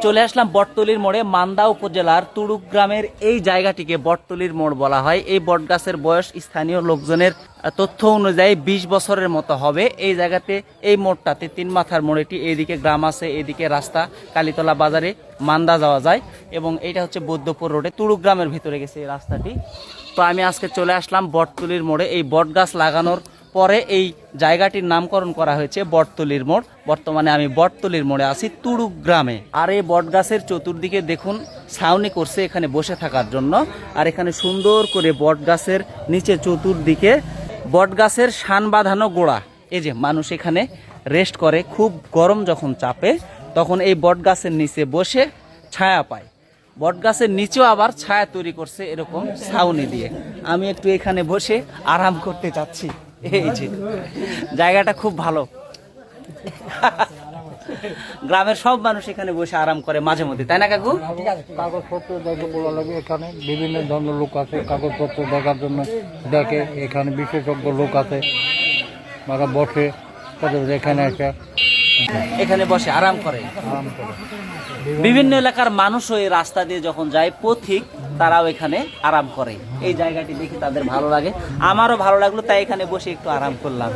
চলে আসলাম বটতলির মোড়ে। মান্দা উপজেলার তুড়ুক গ্রামের এই জায়গাটিকে বটতলির মোড় বলা হয়। এই বটগাছের বয়স স্থানীয় লোকজনের তথ্য অনুযায়ী 20 বছরের মতো হবে। এই জায়গাতে এই মোড়টাতে তিন মাথার মোড়, এটি এইদিকে গ্রাম আছে, এইদিকে রাস্তা, কালীতলা বাজারে মান্দা যাওয়া যায় এবং এইটা হচ্ছে বৈদ্যপুর রোডে তুড়ুক গ্রামের ভিতরে গেছে এই রাস্তাটি। তো আমি আজকে চলে আসলাম বটতলির মোড়ে। এই বট গাছ লাগানোর পরে এই জায়গাটির নামকরণ করা হয়েছে বটতলির মোড়। বর্তমানে আমি বটতলির মোড়ে আছি তুড়ুক গ্রামে। আর এই বট গাছের চতুর্দিকে দেখুন ছাউনি করছে এখানে বসে থাকার জন্য। আর এখানে সুন্দর করে বট গাছের নিচে চতুর্দিকে বট গাছের শান বাঁধানো গোড়া। এই যে মানুষ এখানে রেস্ট করে, খুব গরম যখন চাপে তখন এই বট গাছের নিচে বসে ছায়া পায়। বট গাছের নিচেও আবার ছায়া তৈরি করছে এরকম ছাউনি দিয়ে। আমি একটু এখানে বসে আরাম করতে চাচ্ছি। এই যে জায়গাটা খুব ভালো। গ্রামের সব মানুষ এখানে বসে আরাম করে মাঝে মধ্যে, তাই না কাকু? কাগজপত্র দেখে বলা লাগে, এখানে বিভিন্ন ধরনের লোক আছে কাগজপত্র দেখার জন্য দেখে। এখানে বিশেষজ্ঞ লোক আছে, তারা বসে তাদের এখানে এসে এখানে বসে আরাম করে। বিভিন্ন এলাকার মানুষও এই রাস্তা দিয়ে যখন যায়, পথিক তারাও এখানে আরাম করে। এই জায়গাটি দেখে তাদের ভালো লাগে, আমারও ভালো লাগলো, তাই এখানে বসে একটু আরাম করলাম।